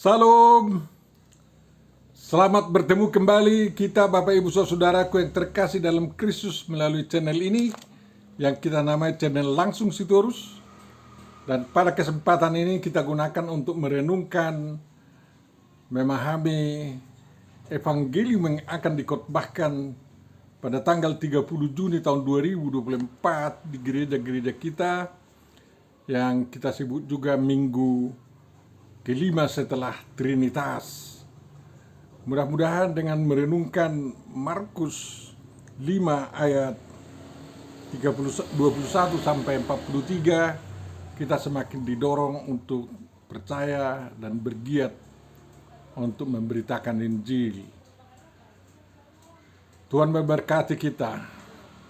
Salam, selamat bertemu kembali kita Bapak Ibu Saudaraku yang terkasih dalam Kristus melalui channel ini yang kita namai channel Langsung Sitorus. Dan pada kesempatan ini kita gunakan untuk merenungkan, memahami evangelium yang akan dikotbahkan pada tanggal 30 Juni tahun 2024 di gereja-gereja kita yang kita sebut juga Minggu kelima setelah Trinitas. Mudah-mudahan dengan merenungkan Markus 5 ayat 21 sampai 43, kita semakin didorong untuk percaya dan bergiat untuk memberitakan Injil. Tuhan memberkati kita.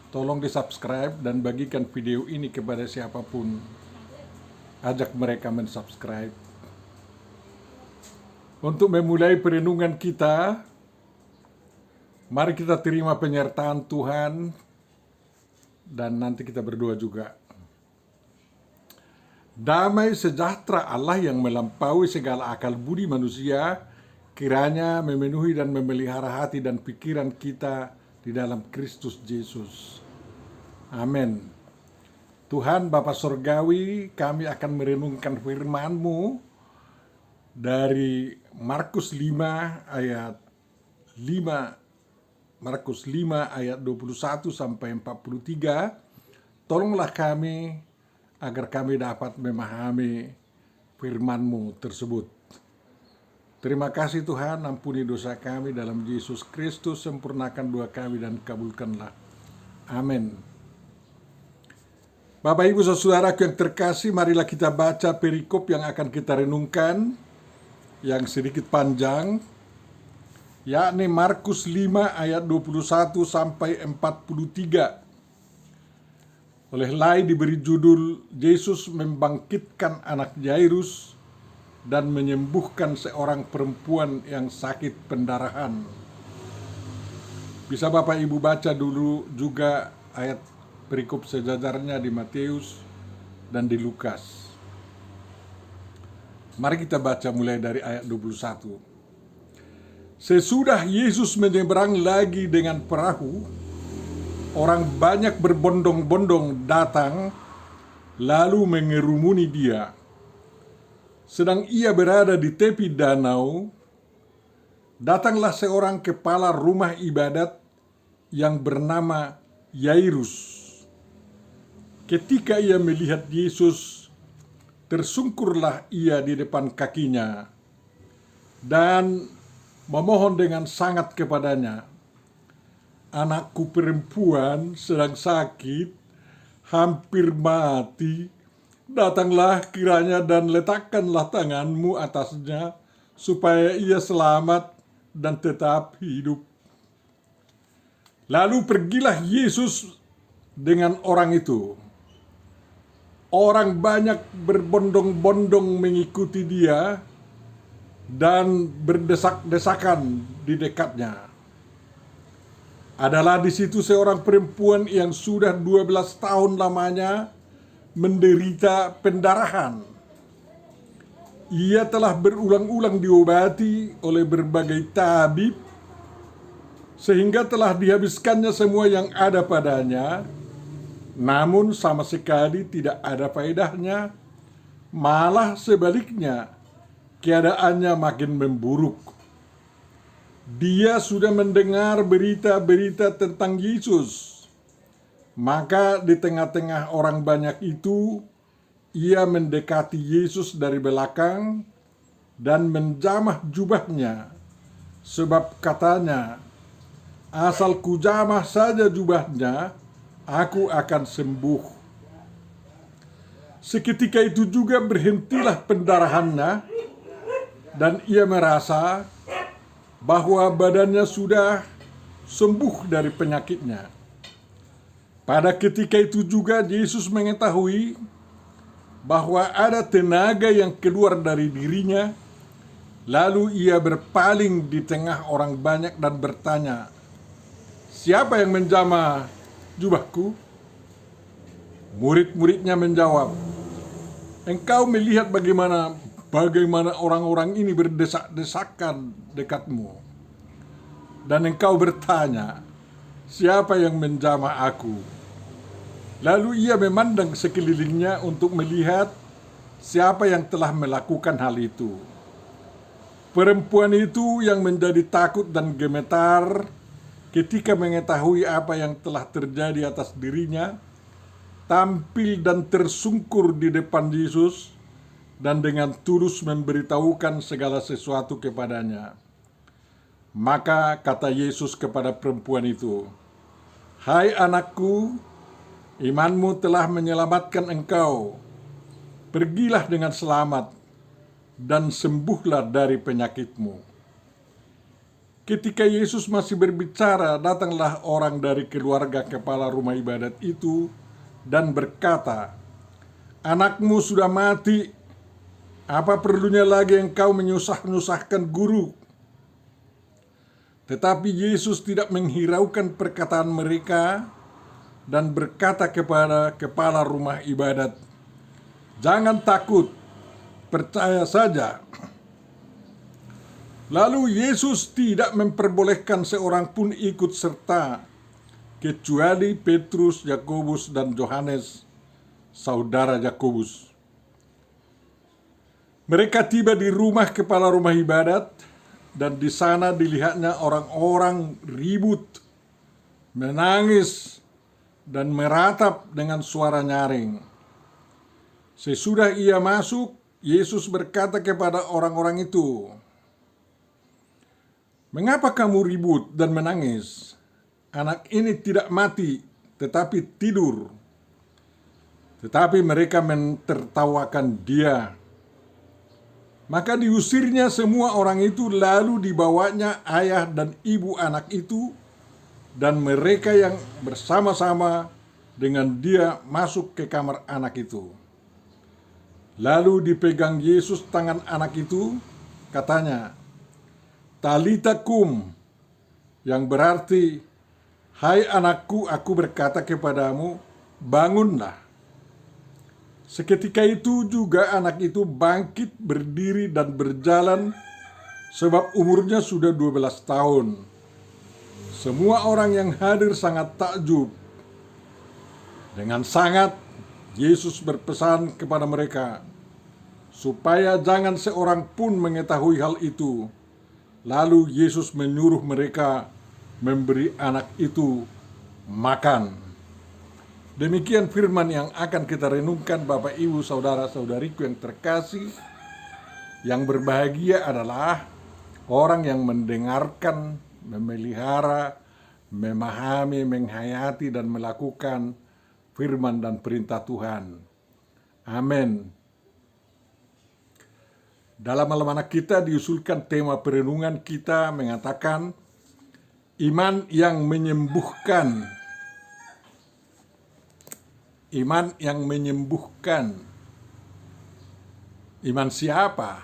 Tolong di-subscribe dan bagikan video ini kepada siapapun. Ajak mereka men-subscribe. Untuk memulai perenungan kita, mari kita terima penyertaan Tuhan dan nanti kita berdoa juga. Damai sejahtera Allah yang melampaui segala akal budi manusia, kiranya memenuhi dan memelihara hati dan pikiran kita di dalam Kristus Yesus. Amin. Tuhan Bapa Surgawi, kami akan merenungkan firman-Mu dari Markus 5 ayat 21 sampai 43. Tolonglah kami agar kami dapat memahami firman-Mu tersebut. Terima kasih Tuhan, ampuni dosa kami dalam Yesus Kristus, sempurnakan doa kami dan kabulkanlah. Amin. Bapak Ibu Saudaraku yang terkasih, marilah kita baca perikop yang akan kita renungkan yang sedikit panjang, yakni Markus 5 ayat 21 sampai 43. Oleh Lai diberi judul Yesus membangkitkan anak Jairus dan menyembuhkan seorang perempuan yang sakit pendarahan. Bisa Bapak Ibu baca dulu juga ayat perikop sejajarnya di Matius dan di Lukas. Mari kita baca mulai dari ayat 21. Sesudah Yesus menyeberang lagi dengan perahu, orang banyak berbondong-bondong datang lalu mengerumuni dia. Sedang ia berada di tepi danau, datanglah seorang kepala rumah ibadat yang bernama Yairus. Ketika ia melihat Yesus, tersungkurlah ia di depan kakinya dan memohon dengan sangat kepadanya, "Anakku perempuan sedang sakit, hampir mati. Datanglah kiranya dan letakkanlah tanganmu atasnya, supaya ia selamat dan tetap hidup." Lalu pergilah Yesus dengan orang itu. Orang banyak berbondong-bondong mengikuti dia dan berdesak-desakan di dekatnya. Adalah di situ seorang perempuan yang sudah 12 tahun lamanya menderita pendarahan. Ia telah berulang-ulang diobati oleh berbagai tabib, sehingga telah dihabiskannya semua yang ada padanya. Namun sama sekali tidak ada faedahnya, malah sebaliknya keadaannya makin memburuk. Dia sudah mendengar berita-berita tentang Yesus, maka di tengah-tengah orang banyak itu, ia mendekati Yesus dari belakang dan menjamah jubahnya, sebab katanya, "Asal kujamah saja jubahnya, aku akan sembuh." Seketika itu juga berhentilah pendarahannya dan ia merasa bahwa badannya sudah sembuh dari penyakitnya. Pada ketika itu juga Yesus mengetahui bahwa ada tenaga yang keluar dari dirinya, lalu ia berpaling di tengah orang banyak dan bertanya, "Siapa yang menjamah jubahku?" Murid-muridnya menjawab, "Engkau melihat bagaimana bagaimana orang-orang ini berdesak-desakan dekatmu. Dan engkau bertanya, siapa yang menjamah aku? Lalu ia memandang sekelilingnya untuk melihat siapa yang telah melakukan hal itu. Perempuan itu yang menjadi takut dan gemetar ketika mengetahui apa yang telah terjadi atas dirinya, tampil dan tersungkur di depan Yesus dan dengan tulus memberitahukan segala sesuatu kepadanya. Maka kata Yesus kepada perempuan itu, "Hai anakku, imanmu telah menyelamatkan engkau. Pergilah dengan selamat dan sembuhlah dari penyakitmu." Ketika Yesus masih berbicara, datanglah orang dari keluarga kepala rumah ibadat itu dan berkata, "Anakmu sudah mati. Apa perlunya lagi engkau menyusahkan guru?" Tetapi Yesus tidak menghiraukan perkataan mereka dan berkata kepada kepala rumah ibadat, "Jangan takut, percaya saja." Lalu Yesus tidak memperbolehkan seorang pun ikut serta, kecuali Petrus, Yakobus, dan Yohanes, saudara Yakobus. Mereka tiba di rumah kepala rumah ibadat, dan di sana dilihatnya orang-orang ribut, menangis, dan meratap dengan suara nyaring. Sesudah ia masuk, Yesus berkata kepada orang-orang itu, "Mengapa kamu ribut dan menangis? Anak ini tidak mati, tetapi tidur." Tetapi mereka mentertawakan dia. Maka diusirnya semua orang itu, lalu dibawanya ayah dan ibu anak itu dan mereka yang bersama-sama dengan dia masuk ke kamar anak itu. Lalu dipegang Yesus tangan anak itu, katanya, "Talita kum," yang berarti, "Hai anakku, aku berkata kepadamu, bangunlah." Seketika itu juga anak itu bangkit berdiri dan berjalan, sebab umurnya sudah 12 tahun. Semua orang yang hadir sangat takjub. Dengan sangat Yesus berpesan kepada mereka supaya jangan seorang pun mengetahui hal itu. Lalu Yesus menyuruh mereka memberi anak itu makan. Demikian firman yang akan kita renungkan, Bapak, Ibu, saudara-saudariku yang terkasih. Yang berbahagia adalah orang yang mendengarkan, memelihara, memahami, menghayati, dan melakukan firman dan perintah Tuhan. Amin. Dalam malam anak kita diusulkan tema perenungan kita mengatakan iman yang menyembuhkan. Iman yang menyembuhkan. Iman siapa?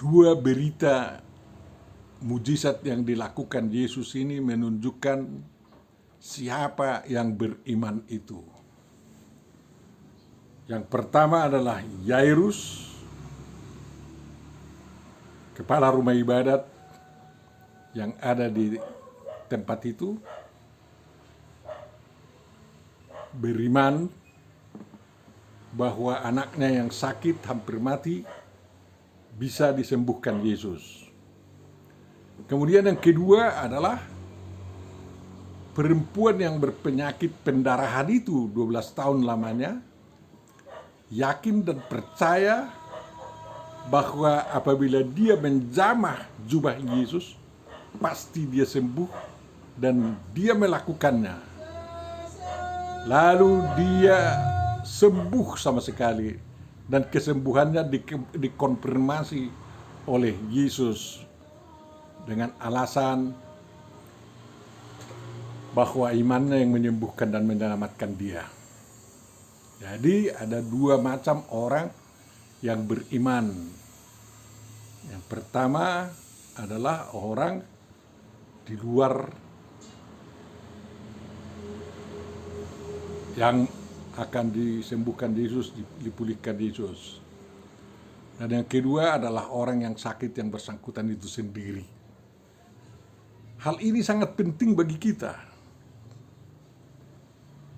Dua berita mujizat yang dilakukan Yesus ini menunjukkan siapa yang beriman itu. Yang pertama adalah Yairus, kepala rumah ibadat yang ada di tempat itu, beriman bahwa anaknya yang sakit hampir mati bisa disembuhkan Yesus. Kemudian yang kedua adalah perempuan yang berpenyakit pendarahan itu 12 tahun lamanya, yakin dan percaya bahwa apabila dia menjamah jubah Yesus, pasti dia sembuh, dan dia melakukannya. Lalu dia sembuh sama sekali, dan kesembuhannya dikonfirmasi oleh Yesus dengan alasan bahwa imannya yang menyembuhkan dan menyelamatkan dia. Jadi ada dua macam orang yang beriman. Yang pertama adalah orang di luar yang akan disembuhkan Yesus, dipulihkan Yesus. Dan yang kedua adalah orang yang sakit yang bersangkutan itu sendiri. Hal ini sangat penting bagi kita.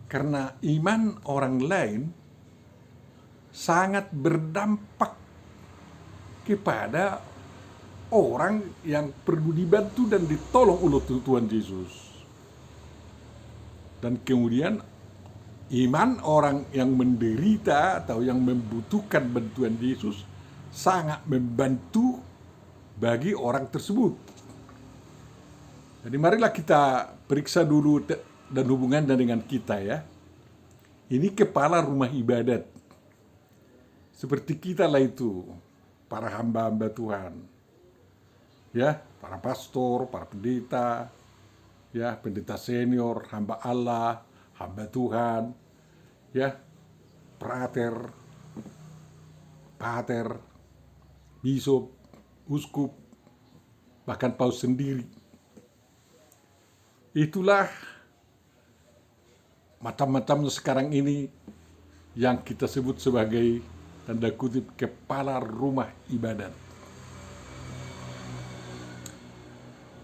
Karena iman orang lain sangat berdampak kepada orang yang perlu dibantu dan ditolong oleh Tuhan Yesus. Dan kemudian iman orang yang menderita atau yang membutuhkan bantuan Yesus sangat membantu bagi orang tersebut. Jadi marilah kita periksa dulu dan hubungannya dengan kita ya. Ini kepala rumah ibadat. Seperti kita lah itu, para hamba-hamba Tuhan. Ya, para pastor, para pendeta, ya, pendeta senior, hamba Allah, hamba Tuhan, ya, prater, pater, bishop, uskup, bahkan paus sendiri. Itulah macam-macamnya sekarang ini yang kita sebut sebagai tanda kutip kepala rumah ibadat.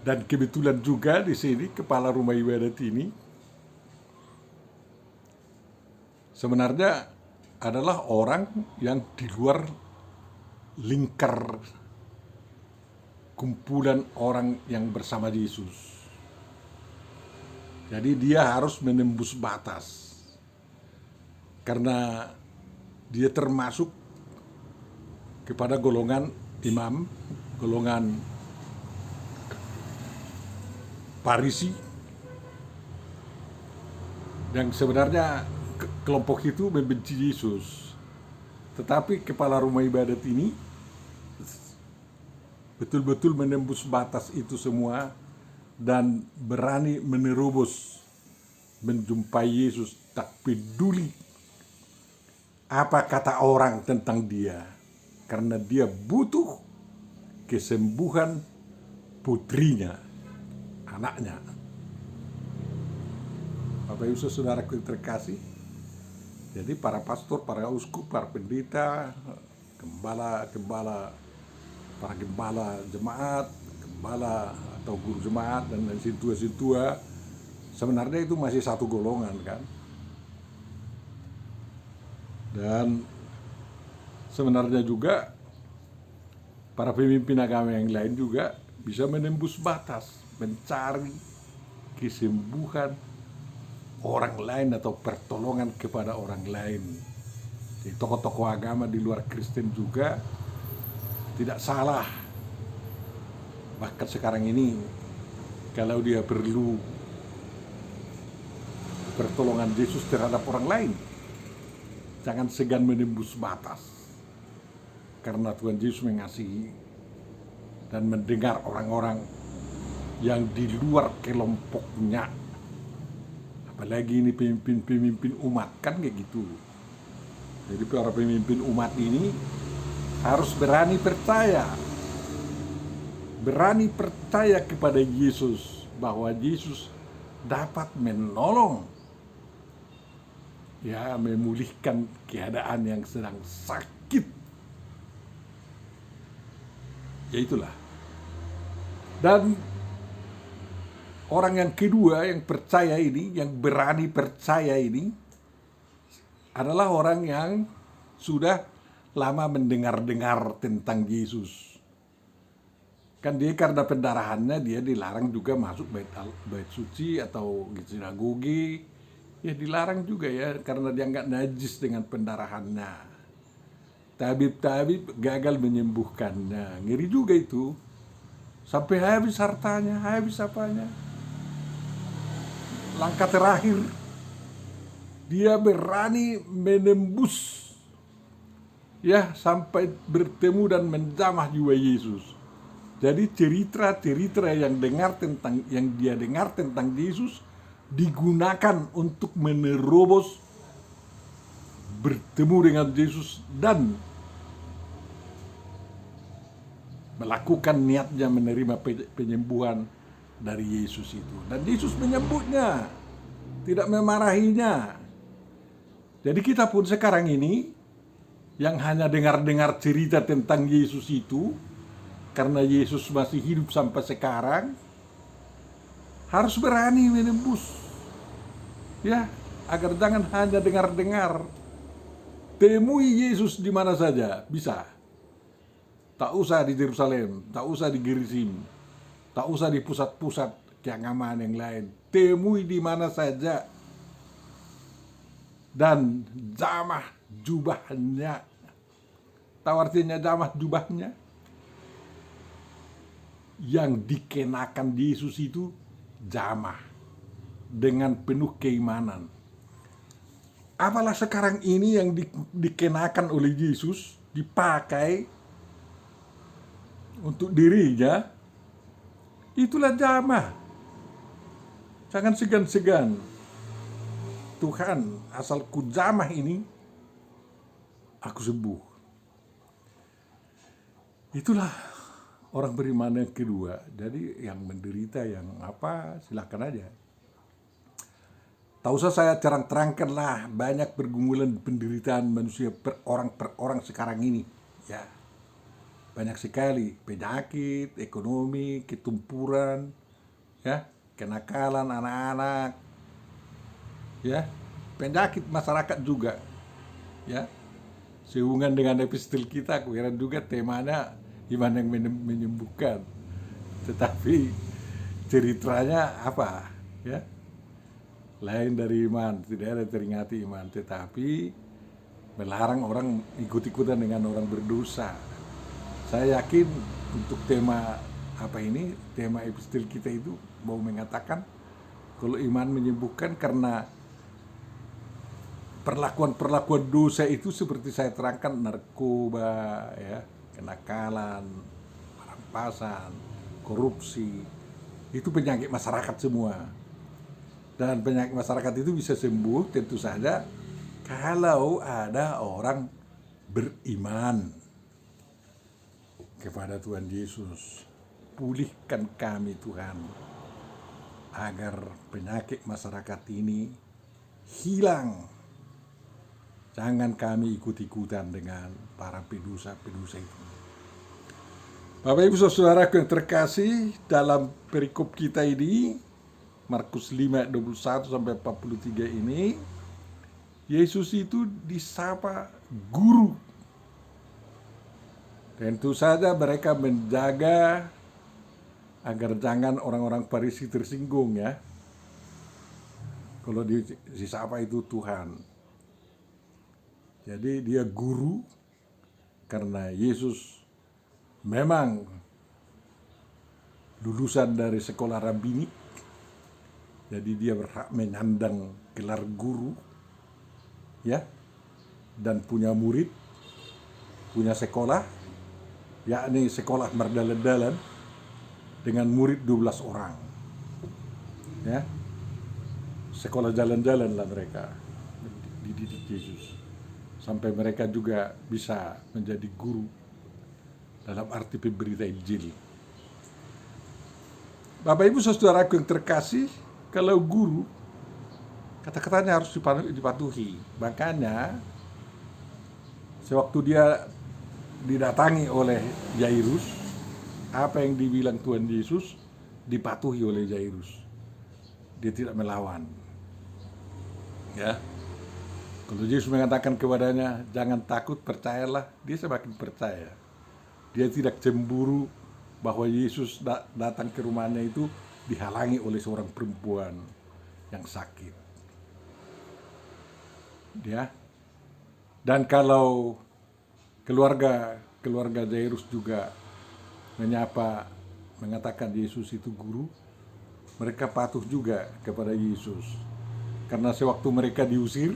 Dan kebetulan juga di sini kepala rumah ibadat ini sebenarnya adalah orang yang di luar lingkar kumpulan orang yang bersama Yesus. Jadi dia harus menembus batas. Karena dia termasuk kepada golongan imam, golongan Farisi, yang sebenarnya kelompok itu membenci Yesus. Tetapi kepala rumah ibadat ini betul-betul menembus batas itu semua dan berani menerobos menjumpai Yesus, tak peduli apa kata orang tentang dia, karena dia butuh kesembuhan putrinya, anaknya. Bapak Ibu saudaraku yang terkasih, jadi para pastor, para uskup, para pendeta, para gembala jemaat, gembala atau guru jemaat dan sintua-sintua, sebenarnya itu masih satu golongan kan. Dan sebenarnya juga para pemimpin agama yang lain juga bisa menembus batas, mencari kesembuhan orang lain atau pertolongan kepada orang lain. Jadi tokoh-tokoh agama di luar Kristen juga tidak salah. Bahkan sekarang ini kalau dia perlu pertolongan Yesus terhadap orang lain, jangan segan menembus batas. Karena Tuhan Yesus mengasihi dan mendengar orang-orang yang di luar kelompoknya. Apalagi ini pemimpin umat, kan kayak gitu. Jadi para pemimpin umat ini harus berani percaya kepada Yesus, bahwa Yesus dapat menolong, ya, memulihkan keadaan yang sedang sakit. Ya itulah. Dan orang yang kedua yang percaya ini, yang berani percaya ini, adalah orang yang sudah lama mendengar-dengar tentang Yesus. Kan dia karena pendarahannya dia dilarang juga masuk bait suci atau sinagoge. Ya dilarang juga ya, karena dia nggak najis dengan pendarahannya. Tabib-tabib gagal menyembuhkannya. Ngeri juga itu. Sampai habis hartanya, habis apanya. Langkah terakhir, dia berani menembus, ya, sampai bertemu dan menjamah jiwa Yesus. Jadi cerita-cerita yang dia dengar tentang Yesus digunakan untuk menerobos bertemu dengan Yesus dan melakukan niatnya menerima penyembuhan dari Yesus itu. Dan Yesus menyebutnya, tidak memarahinya. Jadi kita pun sekarang ini yang hanya dengar-dengar cerita tentang Yesus itu, karena Yesus masih hidup sampai sekarang, harus berani menembus, ya, agar jangan hanya dengar-dengar. Temui Yesus di mana saja bisa. Tak usah di Yerusalem, tak usah di Gerizim, tak usah di pusat-pusat keagamaan yang lain. Temui di mana saja. Dan jamah jubahnya. Tahu artinya jamah jubahnya? Yang dikenakan Yesus itu jamah dengan penuh keimanan. Apalah sekarang ini yang dikenakan oleh Yesus, dipakai untuk dirinya, itulah jamah. Jangan segan-segan. Tuhan, asal ku jamah ini, aku sembuh. Itulah orang beriman yang kedua. Jadi yang menderita, yang apa, silakan aja. Tak usah saya terang-terangkanlah banyak pergumulan penderitaan manusia per orang sekarang ini. Ya, banyak sekali penyakit, ekonomi, ketumpuran, ya, kenakalan anak-anak, ya, penyakit masyarakat juga, ya. Sehubungan dengan epistel kita, aku kira juga temanya iman yang menyembuhkan. Tetapi ceritanya apa, ya? Lain dari iman, tidak ada teringati iman, tetapi melarang orang ikut-ikutan dengan orang berdosa. Saya yakin untuk tema apa ini, tema epistel kita itu mau mengatakan kalau iman menyembuhkan karena perlakuan-perlakuan dosa itu seperti saya terangkan, narkoba, ya, kenakalan, perampasan, korupsi, itu penyakit masyarakat semua. Dan penyakit masyarakat itu bisa sembuh tentu saja kalau ada orang beriman kepada Tuhan Yesus. Pulihkan kami Tuhan, agar penyakit masyarakat ini hilang. Jangan kami ikut-ikutan dengan para pedosa-pedosa itu. Bapak Ibu Saudaraku yang terkasih, dalam perikop kita ini, Markus 5 21 sampai 43 ini, Yesus itu disapa guru. Tentu saja mereka menjaga agar jangan orang-orang Farisi tersinggung, ya. Kalau disapa itu Tuhan. Jadi dia guru karena Yesus memang lulusan dari sekolah rabbinik. Jadi dia berhak menyandang gelar guru, ya, dan punya murid, punya sekolah, yakni sekolah merdalan-dalan dengan murid 12 orang, ya. Sekolah jalan-jalan lah mereka dididik Yesus, sampai mereka juga bisa menjadi guru dalam arti pemberita Injil. Bapak Ibu Saudaraku yang terkasih, kalau guru, kata-katanya harus dipatuhi. Makanya, sewaktu dia didatangi oleh Jairus, apa yang dibilang Tuhan Yesus dipatuhi oleh Jairus. Dia tidak melawan. Ya. Kalau Yesus mengatakan kepadanya, jangan takut, percayalah, dia semakin percaya. Dia tidak cemburu bahwa Yesus datang ke rumahnya itu dihalangi oleh seorang perempuan yang sakit. Ya. Dan kalau keluarga Jairus juga mengatakan Yesus itu guru, mereka patuh juga kepada Yesus. Karena sewaktu mereka diusir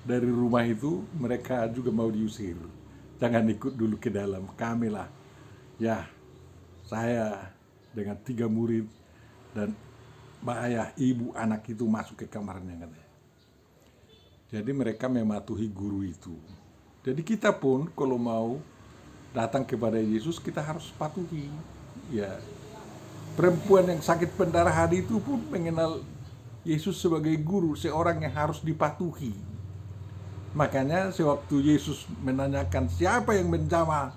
dari rumah itu, mereka juga mau diusir. Jangan ikut dulu ke dalam, kamilah. Ya, saya dengan 3 murid dan ayah, ibu, anak itu masuk ke kamarnya, katanya. Jadi mereka mematuhi guru itu. Jadi kita pun kalau mau datang kepada Yesus, kita harus patuhi. Ya, perempuan yang sakit pendarahan itu pun mengenal Yesus sebagai guru, seorang yang harus dipatuhi. Makanya sewaktu Yesus menanyakan siapa yang menjamah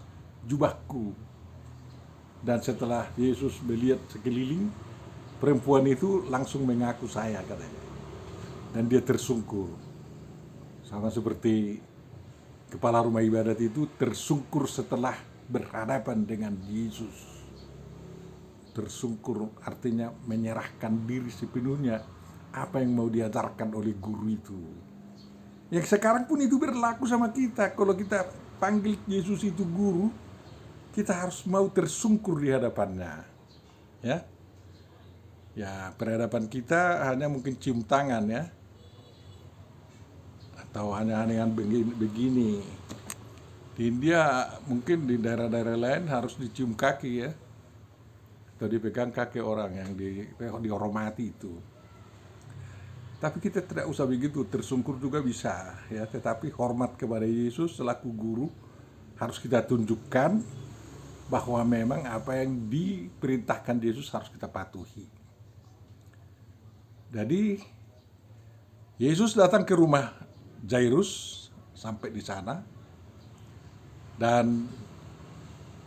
jubahku, dan setelah Yesus melihat sekeliling, perempuan itu langsung mengaku saya katanya. Dan dia tersungkur. Sama seperti kepala rumah ibadat itu tersungkur setelah berhadapan dengan Yesus. Tersungkur artinya menyerahkan diri sepenuhnya apa yang mau diajarkan oleh guru itu. Yang sekarang pun itu berlaku sama kita. Kalau kita panggil Yesus itu guru, kita harus mau tersungkur di hadapannya. Ya, ya perhadapan kita hanya mungkin cium tangan ya, atau hanya dengan begini. Di India mungkin di daerah-daerah lain harus dicium kaki ya, atau dipegang kaki orang yang dihormati itu. Tapi kita tidak usah begitu, tersungkur juga bisa ya, tetapi hormat kepada Yesus selaku guru harus kita tunjukkan bahwa memang apa yang diperintahkan Yesus harus kita patuhi. Jadi Yesus datang ke rumah Jairus, sampai di sana, dan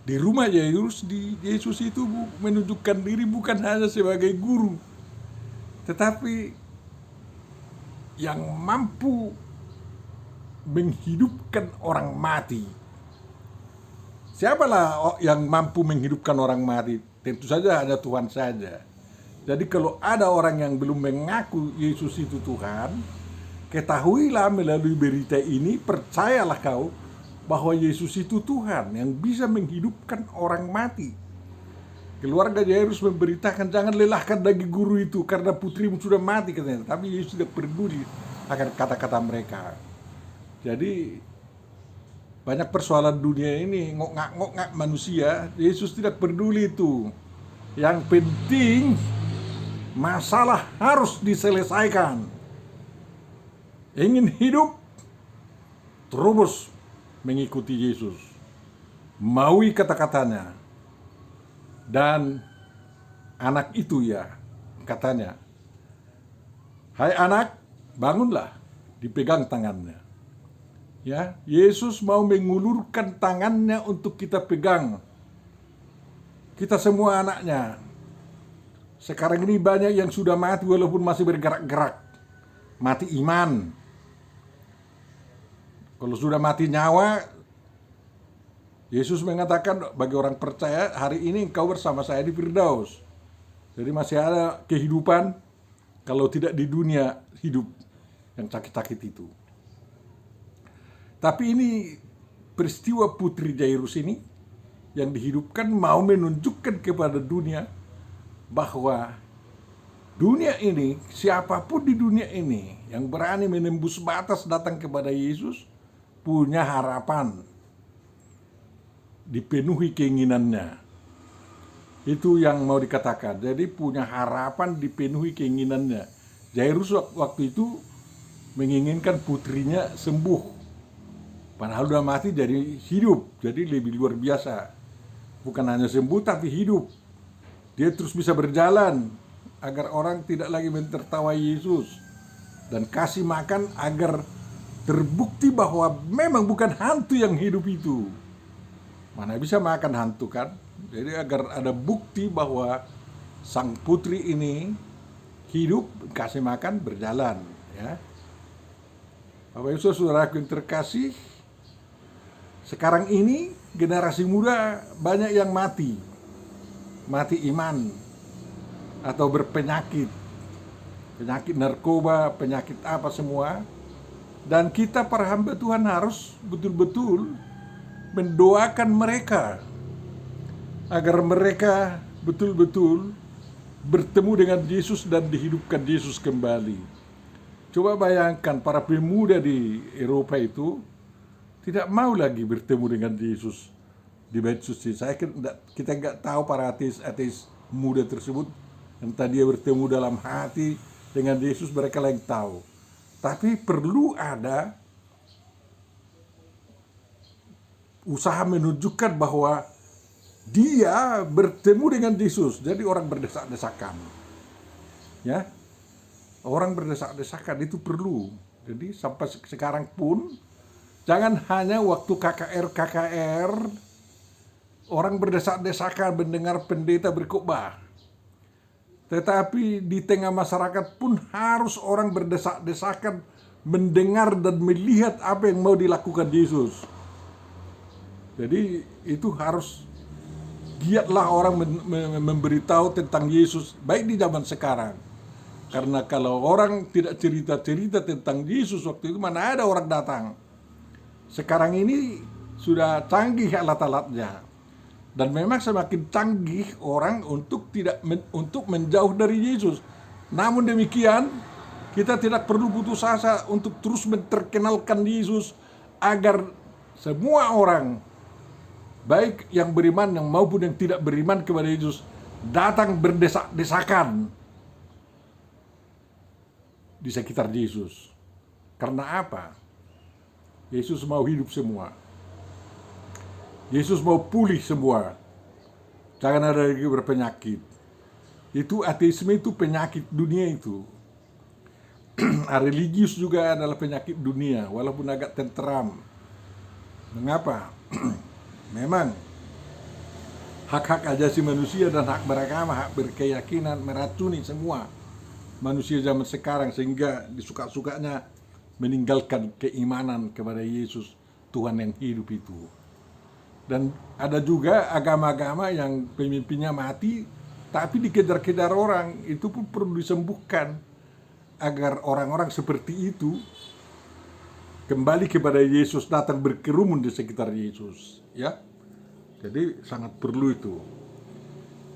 di rumah Jairus, Yesus itu menunjukkan diri bukan hanya sebagai guru, tetapi yang mampu menghidupkan orang mati. Siapalah yang mampu menghidupkan orang mati? Tentu saja hanya Tuhan saja. Jadi kalau ada orang yang belum mengaku Yesus itu Tuhan, ketahuilah melalui berita ini, percayalah kau bahwa Yesus itu Tuhan yang bisa menghidupkan orang mati. Keluarga Jairus memberitakan, jangan lelahkan lagi guru itu karena putrimu sudah mati katanya. Tapi Yesus tidak peduli akan kata-kata mereka. Jadi banyak persoalan dunia ini ngok-ngak manusia, Yesus tidak peduli itu. Yang penting masalah harus diselesaikan. Ingin hidup, terus mengikuti Yesus, maui kata-katanya. Dan anak itu ya katanya, hai anak, bangunlah, dipegang tangannya. Ya, Yesus mau mengulurkan tangannya untuk kita pegang. Kita semua anaknya. Sekarang ini banyak yang sudah mati walaupun masih bergerak-gerak. Mati iman. Kalau sudah mati nyawa, Yesus mengatakan bagi orang percaya, hari ini engkau bersama saya di Firdaus. Jadi masih ada kehidupan kalau tidak di dunia hidup yang sakit-sakit itu. Tapi ini peristiwa putri Jairus ini yang dihidupkan mau menunjukkan kepada dunia bahwa dunia ini, siapapun di dunia ini yang berani menembus batas datang kepada Yesus punya harapan, dipenuhi keinginannya. Itu yang mau dikatakan. Jadi punya harapan, dipenuhi keinginannya. Jairus waktu itu menginginkan putrinya sembuh. Padahal udah mati jadi hidup, jadi lebih luar biasa. Bukan hanya sembuh tapi hidup. Dia terus bisa berjalan agar orang tidak lagi mentertawai Yesus. Dan kasih makan agar terbukti bahwa memang bukan hantu yang hidup itu. Mana bisa makan hantu kan? Jadi agar ada bukti bahwa sang putri ini hidup, kasih makan, berjalan. Ya. Bapak Ibu saudaraku yang terkasih, sekarang ini generasi muda banyak yang mati iman atau berpenyakit, penyakit narkoba, penyakit apa semua. Dan kita para hamba Tuhan harus betul-betul mendoakan mereka agar mereka betul-betul bertemu dengan Yesus dan dihidupkan Yesus kembali. Coba bayangkan para pemuda di Eropa itu tidak mau lagi bertemu dengan Yesus di bait suci. Kita nggak tahu para ateis muda tersebut, entah dia bertemu dalam hati dengan Yesus, mereka yang tahu. Tapi perlu ada usaha menunjukkan bahwa dia bertemu dengan Yesus. Jadi orang berdesak-desakan. Ya. Orang berdesak-desakan itu perlu. Jadi sampai sekarang pun, jangan hanya waktu KKR orang berdesak-desakan mendengar pendeta berkhotbah. Tetapi di tengah masyarakat pun harus orang berdesak-desakan mendengar dan melihat apa yang mau dilakukan Yesus. Jadi itu harus giatlah orang memberitahu tentang Yesus, baik di zaman sekarang. Karena kalau orang tidak cerita-cerita tentang Yesus waktu itu, mana ada orang datang. Sekarang ini sudah canggih alat-alatnya. Dan memang semakin canggih orang untuk menjauh dari Yesus. Namun demikian, kita tidak perlu putus asa untuk terus memperkenalkan Yesus agar semua orang, baik yang beriman maupun yang tidak beriman kepada Yesus, datang berdesak-desakan di sekitar Yesus. Karena apa? Yesus mau hidup semua. Yesus mau pulih semua. Jangan ada lagi berpenyakit. Itu ateisme itu penyakit dunia itu. Religius juga adalah penyakit dunia, walaupun agak tenteram. Mengapa? Memang hak-hak asasi manusia dan hak beragama, hak berkeyakinan meracuni semua manusia zaman sekarang, sehingga disuka-sukanya meninggalkan keimanan kepada Yesus, Tuhan yang hidup itu. Dan ada juga agama-agama yang pemimpinnya mati, tapi dikejar-kejar orang. Itu pun perlu disembuhkan agar orang-orang seperti itu kembali kepada Yesus, datang berkerumun di sekitar Yesus, ya. Jadi sangat perlu itu.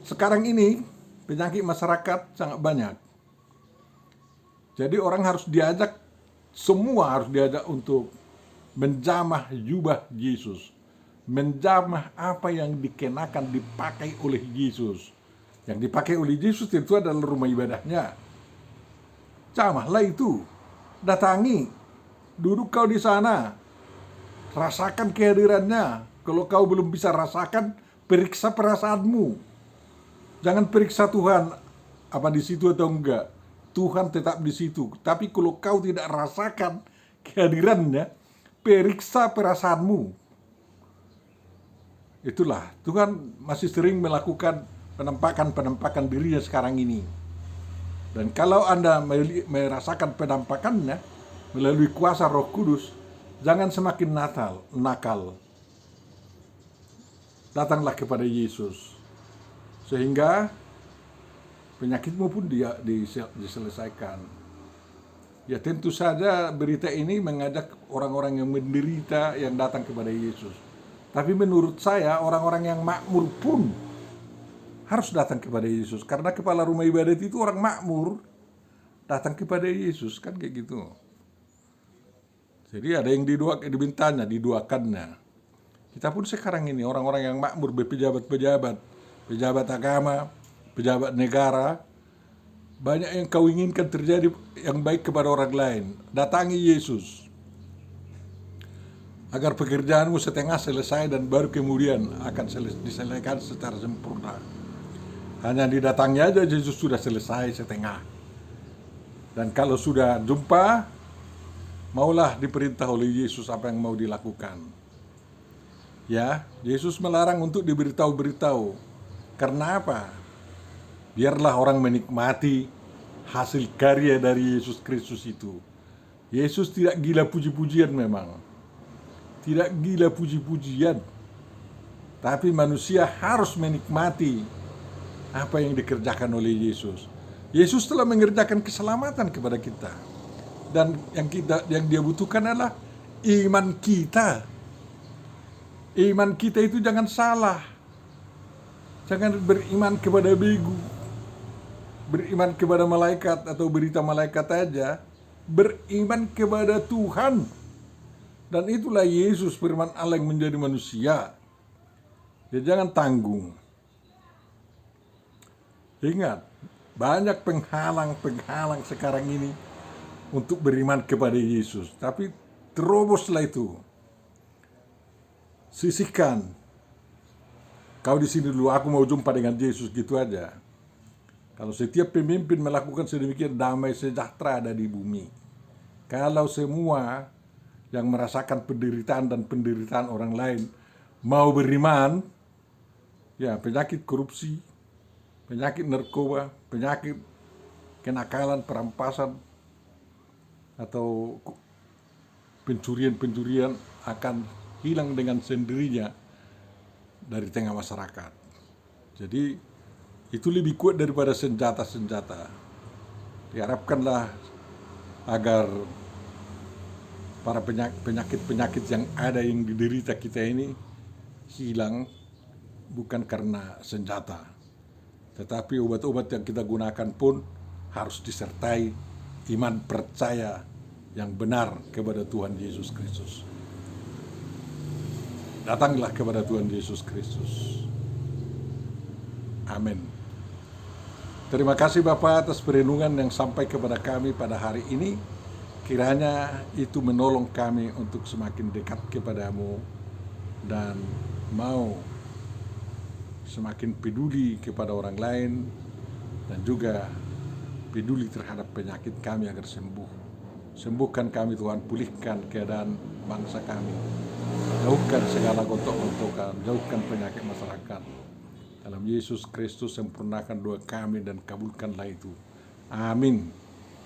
Sekarang ini penyakit masyarakat sangat banyak. Jadi orang harus diajak, semua harus diajak untuk menjamah jubah Yesus, menjamah apa yang dikenakan dipakai oleh Yesus. Yang dipakai oleh Yesus itu adalah rumah ibadahnya. Jamahlah itu, datangi, duduk kau di sana, rasakan kehadirannya. Kalau kau belum bisa rasakan, periksa perasaanmu. Jangan periksa Tuhan apa di situ atau enggak. Tuhan tetap di situ. Tapi kalau kau tidak rasakan kehadirannya, periksa perasaanmu. Itulah, Tuhan masih sering melakukan penampakan dirinya sekarang ini. Dan kalau Anda merasakan penampakannya melalui kuasa Roh Kudus, jangan semakin nakal. Datanglah kepada Yesus, sehingga penyakitmu pun diselesaikan. Ya tentu saja berita ini mengajak orang-orang yang menderita yang datang kepada Yesus. Tapi menurut saya orang-orang yang makmur pun harus datang kepada Yesus. Karena kepala rumah ibadat itu orang makmur, datang kepada Yesus, kan kayak gitu. Jadi ada yang diduakannya. Kita pun sekarang ini orang-orang yang makmur, pejabat agama, pejabat negara, banyak yang kau inginkan terjadi yang baik kepada orang lain. Datangi Yesus agar pekerjaanmu setengah selesai dan baru kemudian akan diselesaikan secara sempurna. Hanya didatangi aja Yesus sudah selesai setengah. Dan kalau sudah jumpa, maulah diperintah oleh Yesus apa yang mau dilakukan. Ya, Yesus melarang untuk diberitahu. Karena apa? Biarlah orang menikmati hasil karya dari Yesus Kristus itu. Yesus tidak gila puji-pujian memang. Tidak gila puji-pujian. Tapi manusia harus menikmati apa yang dikerjakan oleh Yesus. Yesus telah mengerjakan keselamatan kepada kita. Dan yang dia butuhkan adalah iman kita. Iman kita itu jangan salah. Jangan beriman kepada begu, beriman kepada malaikat atau berita malaikat aja. Beriman kepada Tuhan. Dan itulah Yesus firman Allah yang menjadi manusia. Ya jangan tanggung. Ingat, banyak penghalang sekarang ini untuk beriman kepada Yesus. Tapi teroboslah itu. Sisihkan. Kau di sini dulu, aku mau jumpa dengan Yesus, gitu aja. Kalau setiap pemimpin melakukan sedemikian, damai sejahtera ada di bumi. Kalau semua yang merasakan penderitaan dan penderitaan orang lain mau beriman, ya penyakit korupsi, penyakit narkoba, penyakit kenakalan, perampasan, atau pencurian-pencurian akan hilang dengan sendirinya dari tengah masyarakat. Jadi itu lebih kuat daripada senjata-senjata. Diharapkanlah agar para penyakit-penyakit yang ada yang diderita kita ini hilang, bukan karena senjata, tetapi obat-obat yang kita gunakan pun harus disertai iman percaya yang benar kepada Tuhan Yesus Kristus. Datanglah kepada Tuhan Yesus Kristus. Amin. Terima kasih Bapak atas perlindungan yang sampai kepada kami pada hari ini. Kiranya itu menolong kami untuk semakin dekat kepadamu dan mau semakin peduli kepada orang lain dan juga peduli terhadap penyakit kami agar sembuh. Sembuhkan kami Tuhan, pulihkan keadaan bangsa kami. Jauhkan segala gontok-gontokan, jauhkan penyakit masyarakat. Dalam Yesus Kristus sempurnakan doa kami dan kabulkanlah itu. Amin.